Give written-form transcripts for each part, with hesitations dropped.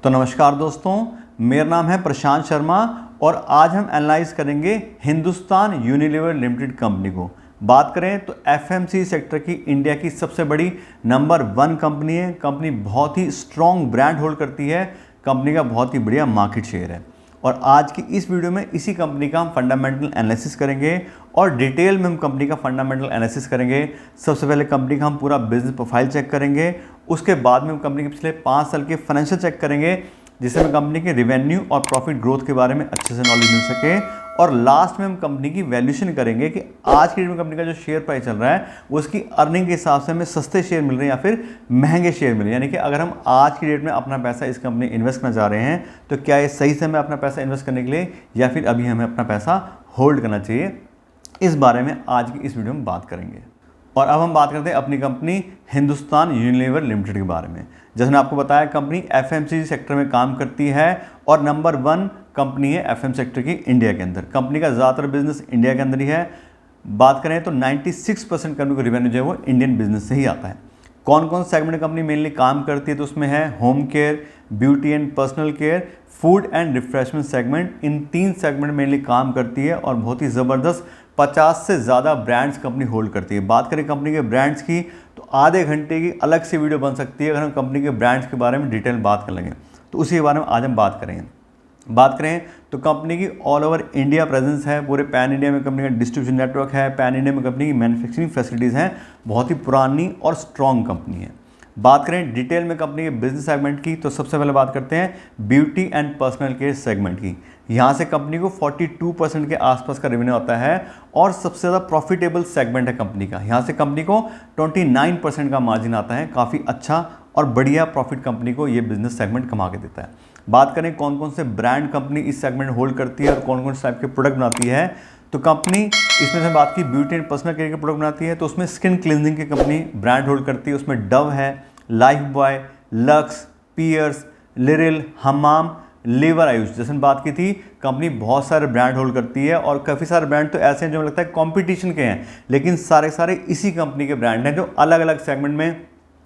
तो नमस्कार दोस्तों, मेरा नाम है प्रशांत शर्मा और आज हम एनालाइज करेंगे हिंदुस्तान यूनिलीवर लिमिटेड कंपनी को। बात करें तो एफएमसी सेक्टर की इंडिया की सबसे बड़ी नंबर 1 कंपनी है। कंपनी बहुत ही स्ट्रॉन्ग ब्रांड होल्ड करती है, कंपनी का बहुत ही बढ़िया मार्केट शेयर है। और आज की इस वीडियो में इसी कंपनी का हम फंडामेंटल एनालिसिस करेंगे और डिटेल में हम कंपनी का फंडामेंटल एनालिसिस करेंगे। सबसे पहले कंपनी का हम पूरा बिजनेस प्रोफाइल चेक करेंगे, उसके बाद में हम कंपनी के पिछले 5 साल के फाइनेंशियल चेक करेंगे, जिससे हमें कंपनी के रेवेन्यू और प्रॉफिट ग्रोथ के बारे में अच्छे से नॉलेज मिल सके। और लास्ट में हम कंपनी की वैल्यूएशन करेंगे कि आज की डेट में कंपनी का जो शेयर प्राइस चल रहा है उसकी अर्निंग के हिसाब से हमें सस्ते शेयर मिल रहे हैं या फिर महंगे शेयर मिल रहे हैं। यानी कि अगर हम आज की डेट में अपना पैसा इस कंपनी इन्वेस्ट करना चाह रहे हैं तो क्या ये सही समय अपना पैसा इन्वेस्ट करने के लिए या फिर अभी हमें अपना पैसा होल्ड करना चाहिए, इस बारे में आज की इस वीडियो में बात करेंगे। और अब हम बात करते हैं अपनी कंपनी हिंदुस्तान यूनिलीवर लिमिटेड के बारे में। जैसे मैंने आपको बताया, कंपनी एफएमसीजी सेक्टर में काम करती है और नंबर 1 कंपनी है एफएम सेक्टर की इंडिया के अंदर। कंपनी का ज़्यादातर बिजनेस इंडिया के अंदर ही है। बात करें तो 96% कंपनी को रेवेन्यू जो है वो इंडियन बिजनेस से ही आता है। कौन कौन सेगमेंट में कंपनी मेनली काम करती है तो उसमें है home care, beauty and personal care, food and refreshment segment. In 3 segment mainly काम करती है और बहुत ही ज़बरदस्त 50 से ज़्यादा ब्रांड्स कंपनी होल्ड करती है। बात करें कंपनी के ब्रांड्स की तो आधे घंटे की अलग से वीडियो बन सकती है अगर हम कंपनी के ब्रांड्स के बारे में डिटेल बात कर लेंगे, तो उसी के बारे में आज हम बात करेंगे। बात करें तो कंपनी की ऑल ओवर इंडिया प्रेजेंस है, पूरे पैन इंडिया में कंपनी का डिस्ट्रीब्यूशन नेटवर्क है, पैन इंडिया में कंपनी की मैन्युफैक्चरिंग फैसिलिटीज़ हैं, बहुत ही पुरानी और स्ट्रॉन्ग कंपनी है। बात करें डिटेल में कंपनी के बिजनेस सेगमेंट की तो सबसे पहले बात करते हैं beauty and personal care segment की। यहाँ से कंपनी को 42% के आसपास का रेवेन्यू आता है और सबसे ज़्यादा प्रॉफिटेबल सेगमेंट है कंपनी का। यहाँ से कंपनी को 29% का मार्जिन आता है, काफ़ी अच्छा और बढ़िया प्रॉफिट कंपनी को ये बिजनेस सेगमेंट कमा के देता है। बात करें कौन कौन से ब्रांड कंपनी इस सेगमेंट होल्ड करती है और कौन कौन से टाइप के प्रोडक्ट बनाती है, तो कंपनी इसमें से बात की ब्यूटी एंड पर्सनल केयर के प्रोडक्ट बनाती है तो उसमें स्किन क्लिनजिंग की कंपनी ब्रांड होल्ड करती है। उसमें डव है, Lifebuoy, Lux, Pears, Liril, Hamam, Lever Ayush. जैसे बात की थी, कंपनी बहुत सारे ब्रांड होल्ड करती है और काफ़ी सारे ब्रांड तो ऐसे हैं जो मुझे लगता है कंपटीशन के हैं, लेकिन सारे सारे इसी कंपनी के ब्रांड हैं जो अलग अलग सेगमेंट में,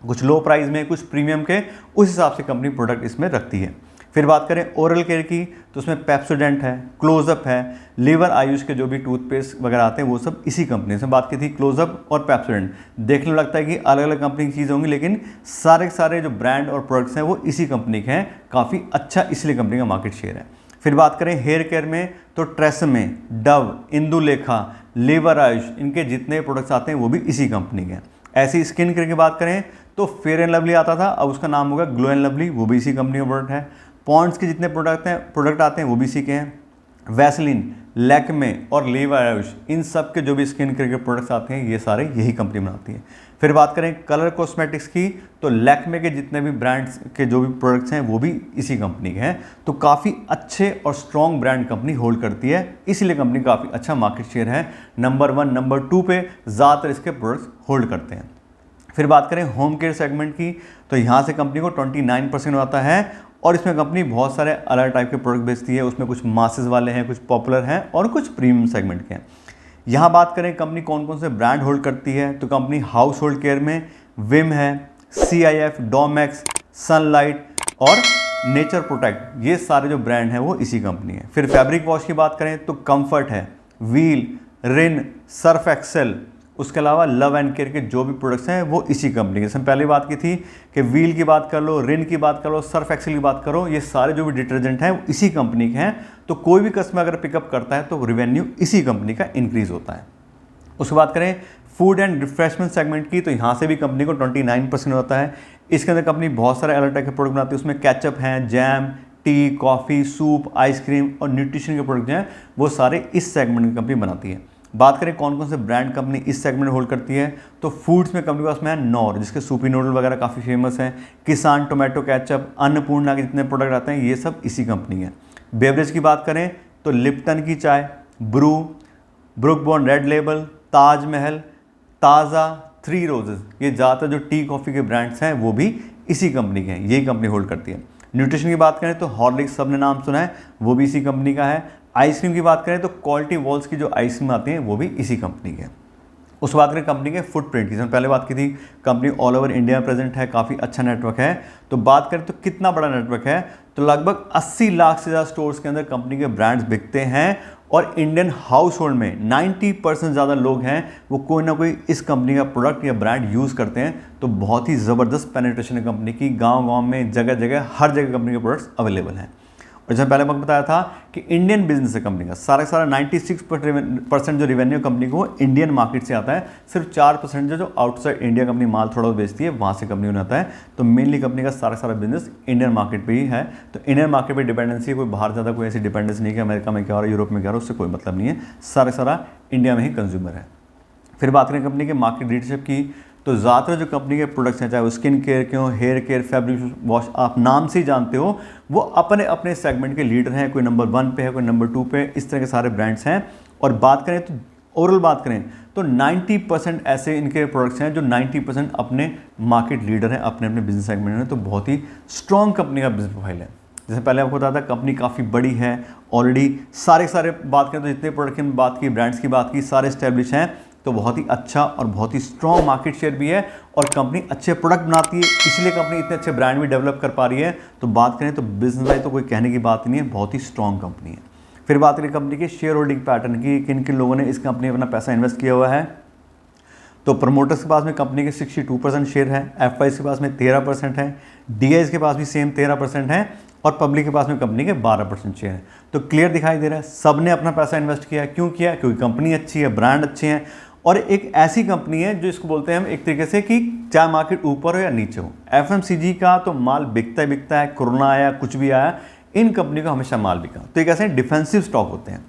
कुछ लो प्राइस में, कुछ प्रीमियम के, उस हिसाब से कंपनी प्रोडक्ट इसमें रखती है। फिर बात करें ओरल केयर की तो उसमें पेप्सोडेंट है, क्लोजअप है, लीवर आयुष के जो भी टूथपेस्ट वगैरह आते हैं वो सब इसी कंपनी से। बात की थी क्लोजअप और पेप्सोडेंट, देखने में लगता है कि अलग अलग कंपनी की चीज़ होंगी, लेकिन सारे के सारे जो ब्रांड और प्रोडक्ट्स हैं वो इसी कंपनी के हैं, काफ़ी अच्छा इसलिए कंपनी का मार्केट शेयर है। फिर बात करें हेयर केयर में तो Tresemme, Dove, Indulekha, Lever Ayush, इनके जितने प्रोडक्ट्स आते हैं वो भी इसी कंपनी के हैं। ऐसी स्किन केयर की बात करें तो फेयर एंड लवली आता था, अब उसका नाम होगा ग्लो एंड लवली, वो भी इसी कंपनी का प्रोडक्ट है। पॉन्ड्स के जितने प्रोडक्ट आते हैं वो भी इसी के हैं। वैसलीन, लैक्मे और लीवर आयुष, इन सब के जो भी स्किन केयर के प्रोडक्ट्स आते हैं ये सारे यही कंपनी बनाती है। फिर बात करें कलर कॉस्मेटिक्स की तो लैक्मे के जितने भी ब्रांड्स के जो भी प्रोडक्ट्स हैं वो भी इसी कंपनी के हैं। तो काफ़ी अच्छे और स्ट्रॉन्ग ब्रांड कंपनी होल्ड करती है, इसलिए कंपनी काफ़ी अच्छा मार्केट शेयर है। नंबर 1, नंबर 2 पे ज़्यादातर इसके प्रोडक्ट्स होल्ड करते हैं। फिर बात करें होम केयर सेगमेंट की तो यहाँ से कंपनी को 29% आता है और इसमें कंपनी बहुत सारे अलग टाइप के प्रोडक्ट बेचती है। उसमें कुछ मासेस वाले हैं, कुछ पॉपुलर हैं और कुछ प्रीमियम सेगमेंट के हैं। यहाँ बात करें कंपनी कौन कौन से ब्रांड होल्ड करती है तो कंपनी हाउस होल्ड केयर में विम है, CIF, डोमैक्स, सनलाइट और नेचर प्रोटेक्ट, ये सारे जो ब्रांड हैं वो इसी कंपनी है। फिर फैब्रिक वॉश की बात करें तो कंफर्ट है, व्हील, रिन, सर्फ एक्सेल, उसके अलावा लव एंड केयर के जो भी प्रोडक्ट्स हैं वो इसी कंपनी के। जैसे पहले बात की थी कि व्हील की बात कर लो, रिन की बात कर लो, सर्फ एक्सेल की बात करो, ये सारे जो भी डिटर्जेंट हैं वो इसी कंपनी के हैं। तो कोई भी कस्टमर अगर पिकअप करता है तो रेवेन्यू इसी कंपनी का इंक्रीज होता है। उसके बात करें फूड एंड रिफ्रेशमेंट सेगमेंट की तो यहाँ से भी कंपनी को 29% होता है। इसके अंदर कंपनी बहुत सारे अलग टाइप के प्रोडक्ट बनाती है। उसमें केचप हैं, jam, T, coffee, soup, ice cream और न्यूट्रिशन के प्रोडक्ट हैं वो सारे इस सेगमेंट की कंपनी बनाती है। बात करें कौन कौन से ब्रांड कंपनी इस सेगमेंट होल्ड करती है तो फूड्स में कंपनी के पास में है नॉर, जिसके सूपी नूडल वगैरह काफ़ी फेमस हैं, किसान टोमेटो केचप, अन्नपूर्णा के जितने प्रोडक्ट आते हैं ये सब इसी कंपनी है। बेवरेज की बात करें तो लिप्टन की चाय, Bru, Brooke Bond red label, Taj Mahal, Taaza, 3 roses, ये ज़्यादातर जो टी कॉफ़ी के ब्रांड्स हैं वो भी इसी कंपनी के हैं, यही कंपनी होल्ड करती है। न्यूट्रिशन की बात करें तो हॉर्लिक्स, सबने नाम सुना है, वो भी इसी कंपनी का है। आइसक्रीम की बात करें तो क्वालिटी वॉल्स की जो आइसक्रीम आती हैं वो भी इसी कंपनी के हैं। उस बात करें कंपनी के फुटप्रिंट की, जिसमें पहले बात की थी कंपनी ऑल ओवर इंडिया में प्रेजेंट है, काफ़ी अच्छा नेटवर्क है। तो बात करें तो कितना बड़ा नेटवर्क है, तो लगभग 80 लाख से ज़्यादा स्टोर्स के अंदर कंपनी के ब्रांड्स बिकते हैं और इंडियन हाउस होल्ड में 90% ज़्यादा लोग हैं वो कोई ना कोई इस कंपनी का प्रोडक्ट या ब्रांड यूज़ करते हैं। तो बहुत ही ज़बरदस्त पेनिट्रेशन है कंपनी की, गांव-गांव में, जगह जगह, हर जगह कंपनी के प्रोडक्ट्स अवेलेबल हैं। और जैसे पहले वक्त बताया था कि इंडियन बिजनेस है कंपनी का, सारा 96% जो रेवेन्यू कंपनी को इंडियन मार्केट से आता है, सिर्फ 4% जो आउटसाइड इंडिया कंपनी माल थोड़ा बेचती है वहाँ से कंपनी में आता है। तो मेनली कंपनी का सारा बिजनेस इंडियन मार्केट पे ही है। तो इंडियन मार्केट पे डिपेंडेंसी, कोई बाहर ज़्यादा कोई ऐसी डिपेंडेंसी नहीं है कि अमेरिका में क्या हो रहा है, यूरोप में क्या हो रहा है, उससे कोई मतलब नहीं है, सारा इंडिया में ही कंज्यूमर है। फिर बात करें कंपनी के मार्केट लीडरशिप की, तो ज़्यादातर जो कंपनी के प्रोडक्ट्स हैं, चाहे वो स्किन केयर के हो, हेयर केयर, फैब्रिक वॉश, आप नाम से ही जानते हो, वो अपने अपने सेगमेंट के लीडर हैं। कोई नंबर 1 पे है, कोई नंबर 2 पे, इस तरह के सारे ब्रांड्स हैं। और बात करें तो ओवरऑल बात करें तो 90% ऐसे इनके प्रोडक्ट्स हैं जो 90% अपने मार्केट लीडर हैं अपने अपने बिजनेस सेगमेंट में। तो बहुत ही स्ट्रॉन्ग कंपनी का बिजनेस प्रोफाइल है। जैसे पहले आपको बताया था कंपनी काफ़ी बड़ी है, ऑलरेडी सारे बात करें तो जितने प्रोडक्ट की बात की, ब्रांड्स की बात की, सारे स्टैब्लिश हैं। तो बहुत ही अच्छा और बहुत ही स्ट्रॉन्ग मार्केट शेयर भी है और कंपनी अच्छे प्रोडक्ट बनाती है, इसलिए कंपनी इतने अच्छे ब्रांड भी डेवलप कर पा रही है। तो बात करें तो बिजनेस वाइज तो कोई कहने की बात नहीं है, बहुत ही स्ट्रॉन्ग कंपनी है। फिर बात करें कंपनी के शेयर होल्डिंग पैटर्न की, किन किन लोगों ने इस कंपनी में अपना पैसा इन्वेस्ट किया हुआ है। तो प्रमोटर्स के पास में कंपनी के 62% शेयर है, एफआईज के पास में 13% है, डीआईज के पास भी सेम 13% है और पब्लिक के पास में कंपनी के 12% शेयर है। तो क्लियर दिखाई दे रहा है सब ने अपना पैसा इन्वेस्ट किया है। क्यों किया? क्योंकि कंपनी अच्छी है, ब्रांड अच्छे हैं और एक ऐसी कंपनी है जो इसको बोलते हैं हम एक तरीके से कि चाहे मार्केट ऊपर हो या नीचे हो, एफएमसीजी का तो माल बिकता ही बिकता है। कोरोना आया, कुछ भी आया, इन कंपनी का हमेशा माल बिका। तो एक ऐसे डिफेंसिव स्टॉक होते हैं,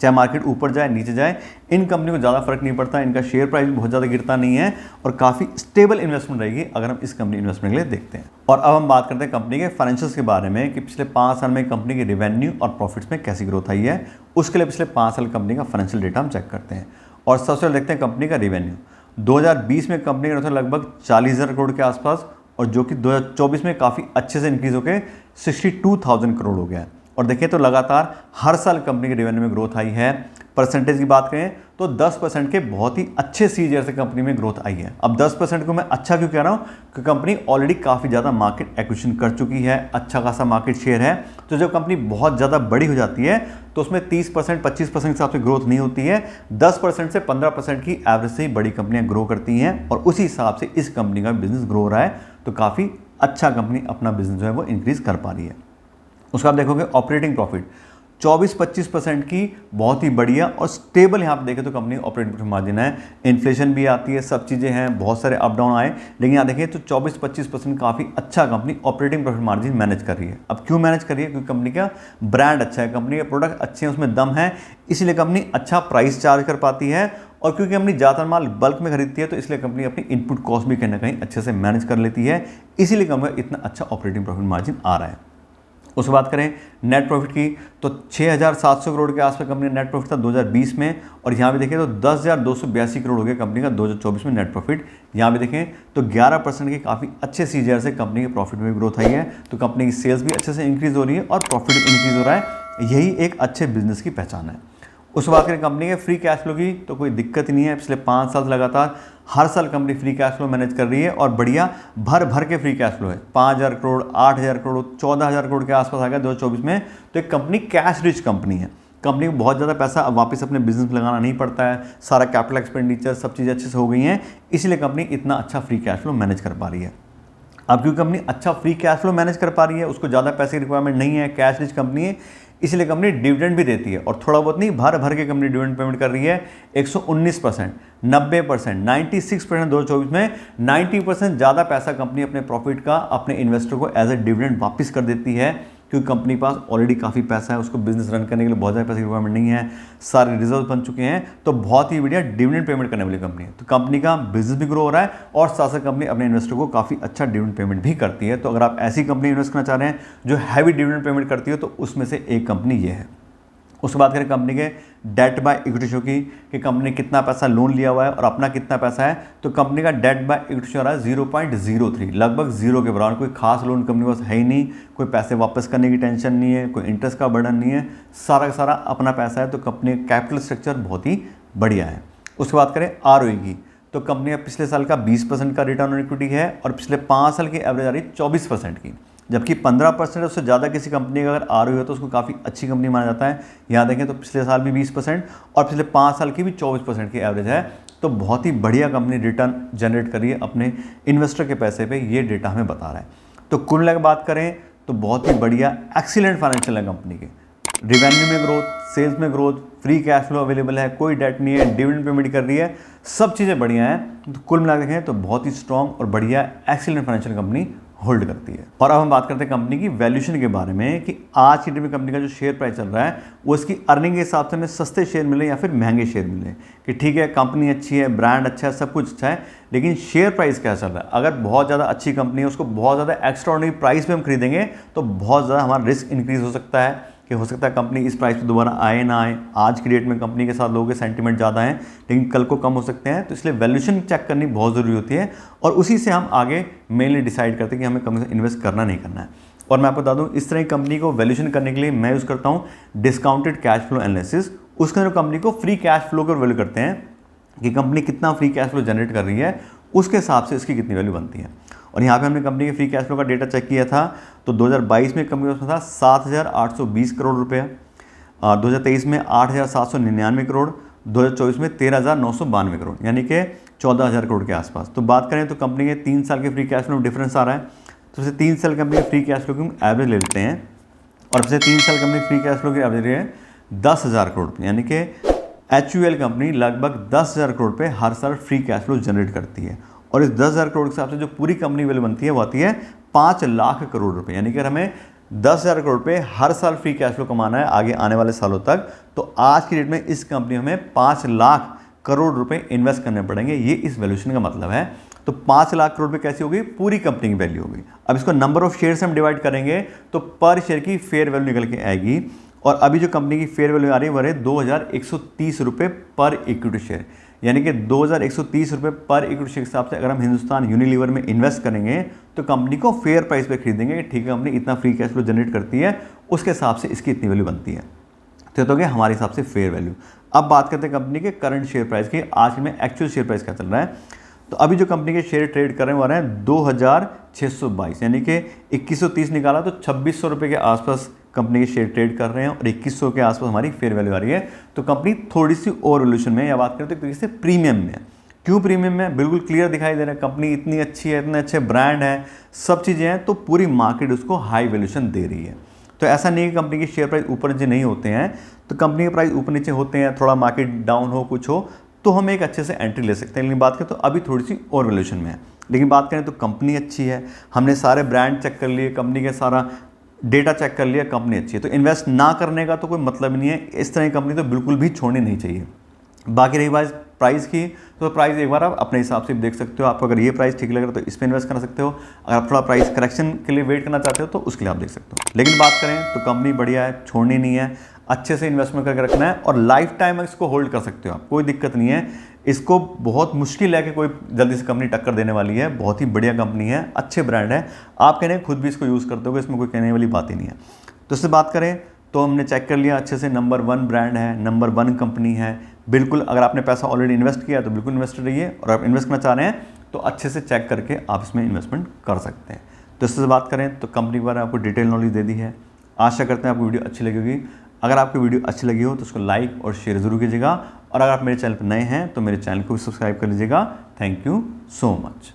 चाहे मार्केट ऊपर जाए नीचे जाए, इन कंपनी को ज़्यादा फर्क नहीं पड़ता, इनका शेयर प्राइस भी बहुत ज़्यादा गिरता नहीं है और काफ़ी स्टेबल इन्वेस्टमेंट रहेगी अगर हम इस कंपनी इन्वेस्टमेंट के लिए देखते हैं। और अब हम बात करते हैं कंपनी के फाइनेंशियल्स के बारे में कि पिछले 5 साल में कंपनी की रेवेन्यू और प्रॉफिट्स में कैसी ग्रोथ आई है। उसके लिए पिछले 5 साल कंपनी का फाइनेंशियल डेटा हम चेक करते हैं और सबसे पहले देखते हैं कंपनी का रेवेन्यू। 2020 में कंपनी का ग्रोथ लगभग 40,000 करोड़ के आसपास और जो कि 2024 में काफ़ी अच्छे से इंक्रीज होकर 62,000 करोड़ हो गया है। और देखिए तो लगातार हर साल कंपनी के रेवेन्यू में ग्रोथ आई है। परसेंटेज की बात करें तो 10% के बहुत ही अच्छे सीजीआर से कंपनी में ग्रोथ आई है। अब 10% को मैं अच्छा क्यों कह रहा हूँ कि कंपनी ऑलरेडी काफ़ी ज़्यादा मार्केट एक्विजिशन कर चुकी है, अच्छा खासा मार्केट शेयर है। तो जब कंपनी बहुत ज़्यादा बड़ी हो जाती है तो उसमें 30% 25% के हिसाब से ग्रोथ नहीं होती है, 10% से 15% की एवरेज से ही बड़ी कंपनियां ग्रो करती हैं और उसी हिसाब से इस कंपनी का बिजनेस ग्रो हो रहा है। तो काफ़ी अच्छा कंपनी अपना बिजनेस जो है वो इंक्रीज कर पा रही है। उसका आप देखोगे ऑपरेटिंग प्रॉफिट 24-25% की बहुत ही बढ़िया और स्टेबल यहाँ पे देखें तो कंपनी ऑपरेटिंग प्रॉफिट मार्जिन है। इन्फ्लेशन भी आती है, सब चीज़ें हैं, बहुत सारे अप डाउन आए, लेकिन यहाँ देखें तो 24-25% काफ़ी अच्छा company operating profit margin manage कर रही है। अब क्यों मैनेज कर रही है? क्योंकि कंपनी का ब्रांड अच्छा है, कंपनी के प्रोडक्ट अच्छे हैं, उसमें दम है, इसलिए कंपनी अच्छा प्राइस चार्ज कर पाती है। और क्योंकि कंपनी ज़्यादातर माल बल्क में खरीदती है तो इसलिए कंपनी अपनी इनपुट कॉस्ट भी कहीं ना कहीं अच्छे से मैनेज कर लेती है, इसीलिए कंपनी का इतना अच्छा ऑपरेटिंग प्रॉफिट मार्जिन आ रहा है। उसके बात करें नेट प्रॉफिट की तो 6,700 करोड़ के आसपास कंपनी नेट प्रॉफिट था 2020 में और यहाँ भी देखें तो 10,282 करोड़ हो गया कंपनी का 2024 में नेट प्रॉफिट। यहाँ भी देखें तो 11% के काफ़ी अच्छे सीजीआर से कंपनी के प्रॉफिट में भी ग्रोथ आई है। तो कंपनी की सेल्स भी अच्छे से इंक्रीज हो रही है और प्रॉफिट भी इंक्रीज हो रहा है, यही एक अच्छे बिजनेस की पहचान है। उस बात करें कंपनी के फ्री कैश फ्लो की तो कोई दिक्कत ही नहीं है। पिछले 5 साल से लगातार हर साल company free cash flow manage कर रही है और बढ़िया भर के फ्री कैश फ्लो है। 5,000 करोड़, 8,000 करोड़, 14,000 करोड़ के आसपास आ गया 2024 में। तो एक कंपनी कैश रिच कंपनी है, कंपनी को बहुत ज़्यादा पैसा अब वापस अपने बिजनेस में लगाना नहीं पड़ता है, सारा कैपिटल एक्सपेंडिचर सब चीज़ें अच्छे से हो गई हैं, इसलिए कंपनी इतना अच्छा फ्री कैश फ्लो मैनेज कर पा रही है। अब क्योंकि कंपनी अच्छा फ्री कैश फ्लो मैनेज कर पा रही है, उसको ज़्यादा पैसे की रिक्वायरमेंट नहीं है, कैश रिच कंपनी है, इसलिए कंपनी डिविडेंड भी देती है और थोड़ा बहुत नहीं भर के कंपनी डिविडेंड पेमेंट कर रही है। 119%, 90%, 96% 2024 में 90% ज़्यादा पैसा कंपनी अपने प्रॉफिट का अपने इन्वेस्टर को एज ए डिविडेंड वापस कर देती है, क्योंकि कंपनी के पास ऑलरेडी काफ़ी पैसा है, उसको बिजनेस रन करने के लिए बहुत ज़्यादा पैसे की रिक्वायरमेंट नहीं है, सारे रिजर्व बन चुके हैं। तो बहुत ही बढ़िया डिविडेंड पेमेंट करने वाली कंपनी है। तो कंपनी का बिजनेस भी ग्रो हो रहा है और साथ साथ कंपनी अपने इन्वेस्टर को काफ़ी अच्छा डिविडेंड पेमेंट भी करती है। तो अगर आप ऐसी कंपनी इन्वेस्ट करना चाह रहे हैं जो हैवी डिविडेंड पेमेंट करती है तो उसमें से एक कंपनी ये है। उसके बाद करें कंपनी के डेट बाय इक्विटी रेशियो की कि कंपनी ने कितना पैसा लोन लिया हुआ है और अपना कितना पैसा है। तो कंपनी का डेट बाय इक्विटी रेशियो रहा है 0.03, लगभग जीरो के बराबर। कोई खास लोन कंपनी के पास है ही नहीं, कोई पैसे वापस करने की टेंशन नहीं है, कोई इंटरेस्ट का बर्डन नहीं है, सारा का सारा अपना पैसा है। तो कंपनी का कैपिटल स्ट्रक्चर बहुत ही बढ़िया है। उसके बाद करें ROE की, तो कंपनी का पिछले साल का 20% का रिटर्न ऑन इक्विटी है और पिछले 5 साल की एवरेज आ रही है 24% की, जबकि 15% उससे ज़्यादा किसी कंपनी का अगर ROE हो तो उसको काफ़ी अच्छी कंपनी माना जाता है। यहाँ देखें तो पिछले साल भी 20% और पिछले 5 साल की भी 24% की एवरेज है, तो बहुत ही बढ़िया कंपनी रिटर्न जनरेट कर रही है अपने इन्वेस्टर के पैसे पे, ये डेटा हमें बता रहा है। तो कुल मिला के बात करें तो बहुत ही बढ़िया एक्सीलेंट फाइनेंशियल है कंपनी के, रिवेन्यू में ग्रोथ, सेल्स में growth, free cash flow available है, कोई डेट नहीं है, डिविडेंड पेमेंट कर रही है, सब चीज़ें बढ़िया हैं। तो कुल मिला के देखें तो बहुत ही स्ट्रॉन्ग और बढ़िया एक्सीलेंट फाइनेंशियल कंपनी होल्ड करती है। और अब हम बात करते हैं कंपनी की वैल्यूएशन के बारे में कि आज की डेट में कंपनी का जो शेयर प्राइस चल रहा है वो इसकी अर्निंग के हिसाब से हमें सस्ते शेयर मिले या फिर महंगे शेयर मिले, कि ठीक है कंपनी अच्छी है, ब्रांड अच्छा है, सब कुछ अच्छा है, लेकिन शेयर प्राइस क्या चल रहा है। अगर बहुत ज़्यादा अच्छी कंपनी है, उसको बहुत ज़्यादा एक्स्ट्राऑर्डिनरी प्राइस पे हम खरीदेंगे तो बहुत ज़्यादा हमारा रिस्क इंक्रीज हो सकता है, कि हो सकता है कंपनी इस प्राइस पे दोबारा आए ना आए। आज की डेट में कंपनी के साथ लोगों के सेंटीमेंट ज़्यादा हैं लेकिन कल को कम हो सकते हैं, तो इसलिए वैल्यूएशन चेक करनी बहुत ज़रूरी होती है और उसी से हम आगे मेनली डिसाइड करते हैं कि हमें कंपनी से इन्वेस्ट करना नहीं करना है। और मैं आपको बता दूं, इस तरह की कंपनी को वैल्यूएशन करने के लिए मैं यूज़ करता हूँ डिस्काउंटेड कैश फ्लो एनालिसिस। उसके अंदर कंपनी को फ्री कैश फ्लो का वैल्यू करते हैं कि कंपनी कितना फ्री कैश फ्लो जनरेट कर रही है, उसके हिसाब से इसकी कितनी वैल्यू बनती है। और यहाँ पे हमने कंपनी के फ्री कैश फ्लो का डेटा चेक किया था, तो 2022 में कंपनी का था 7,820 करोड़ रुपया, 2023 में 8,799 करोड़, 2024 में 13,992 करोड़, यानी कि 14,000 करोड़ के आसपास। तो बात करें तो कंपनी के 3 साल के फ्री कैश फ्लो में डिफरेंस आ रहा है, तो जैसे 3 साल कंपनी के फ्री कैश फ्लो की हम एवरेज ले लेते हैं और जैसे 3 साल कंपनी फ्री कैश फ्लो की एवरेज है 10,000 करोड़ रुपये, यानी कि HUL कंपनी लगभग 10,000 करोड़ पे हर साल फ्री कैश फ्लो जनरेट करती है। और इस 10,000 करोड़ के हिसाब से जो पूरी कंपनी वैल्यू बनती है वो आती है 5 लाख करोड़ रुपए, यानी कि हमें 10,000 करोड़ पे हर साल फ्री कैश फ्लो कमाना है आगे आने वाले सालों तक, तो आज की डेट में इस कंपनी में हमें 5 लाख करोड़ रुपए इन्वेस्ट करने पड़ेंगे। ये इस वैल्यूएशन का मतलब है। तो 5 लाख करोड़ रुपए कैसी होगी, पूरी कंपनी की वैल्यू होगी। अब इसको नंबर ऑफ शेयर से हम डिवाइड करेंगे तो पर शेयर की फेयर वैल्यू निकल के आएगी, और अभी जो कंपनी की फेयर वैल्यू आ रही है वो है 2,130 रुपये पर इक्विटी शेयर, यानी कि 2,130 रुपये पर इक्विटी शेयर के हिसाब से अगर हम हिंदुस्तान यूनिलीवर में इन्वेस्ट करेंगे तो कंपनी को फेयर प्राइस पे खरीदेंगे कि ठीक है कंपनी इतना फ्री कैश फ्लो जनरेट करती है, उसके हिसाब से इसकी इतनी वैल्यू बनती है। तो ये तो गया हमारे हिसाब से फेयर वैल्यू। अब बात करते हैं कंपनी के करंट शेयर प्राइस की, आज में एक्चुअल शेयर प्राइस क्या चल रहा है। तो अभी जो कंपनी के शेयर ट्रेड कर रहे हैं वो आ रहे हैं 2,622, यानी कि 2130 निकाला तो 2,600 रुपये के आसपास कंपनी के शेयर ट्रेड कर रहे हैं और 2100 के आसपास हमारी फेयर वैल्यू आ रही है। तो कंपनी थोड़ी सी ओवर वैल्यूएशन में, या बात करते हैं तरीके से प्रीमियम में है। क्यों प्रीमियम में, बिल्कुल क्लियर दिखाई दे रहा है, कंपनी इतनी अच्छी है, इतने अच्छे ब्रांड है, सब चीज़ें हैं, तो पूरी मार्केट उसको हाई वैल्यूएशन दे रही है। तो ऐसा नहीं है कि कंपनी के शेयर प्राइस ऊपर नीचे नहीं होते हैं, तो कंपनी के प्राइस ऊपर नीचे होते हैं, थोड़ा मार्केट डाउन हो कुछ हो तो हम एक अच्छे से एंट्री ले सकते हैं। लेकिन बात करें तो अभी थोड़ी सी ओवर वैल्यूएशन में है। लेकिन बात करें तो कंपनी अच्छी है, हमने सारे ब्रांड चेक कर लिए, कंपनी के सारा डेटा चेक कर लिया, कंपनी अच्छी है, तो इन्वेस्ट ना करने का तो कोई मतलब नहीं है। इस तरह की कंपनी तो बिल्कुल भी छोड़नी नहीं चाहिए। बाकी रही बात प्राइस की, तो प्राइस एक बार आप अपने हिसाब से देख सकते हो, आपको अगर ये प्राइस ठीक लग रहा है तो इस पर इन्वेस्ट कर सकते हो, अगर आप थोड़ा प्राइस करेक्शन के लिए वेट करना चाहते हो तो उसके लिए आप देख सकते हो। लेकिन बात करें तो कंपनी बढ़िया है, छोड़नी नहीं है, अच्छे से इन्वेस्टमेंट करके रखना है और लाइफ टाइम इसको होल्ड कर सकते हो आप, कोई दिक्कत नहीं है। इसको बहुत मुश्किल है कि कोई जल्दी से कंपनी टक्कर देने वाली है, बहुत ही बढ़िया कंपनी है, अच्छे ब्रांड है, आप कहने खुद भी इसको यूज़ करते हो, इसमें कोई कहने वाली बात ही नहीं है। तो इससे बात करें तो हमने चेक कर लिया अच्छे से, नंबर 1 ब्रांड है, नंबर 1 कंपनी है, बिल्कुल। अगर आपने पैसा ऑलरेडी इन्वेस्ट किया तो बिल्कुल इन्वेस्ट रहिए, और आप इन्वेस्ट करना चाह रहे हैं तो अच्छे से चेक करके आप इसमें इन्वेस्टमेंट कर सकते हैं। तो इससे बात करें तो कंपनी के बारे में आपको डिटेल नॉलेज दे दी है। आशा करते हैं आपको वीडियो अच्छी लगी होगी। अगर आपको वीडियो अच्छी लगी हो तो उसको लाइक और शेयर ज़रूर कीजिएगा, और अगर आप मेरे चैनल पर नए हैं तो मेरे चैनल को भी सब्सक्राइब कर लीजिएगा। Thank you so much.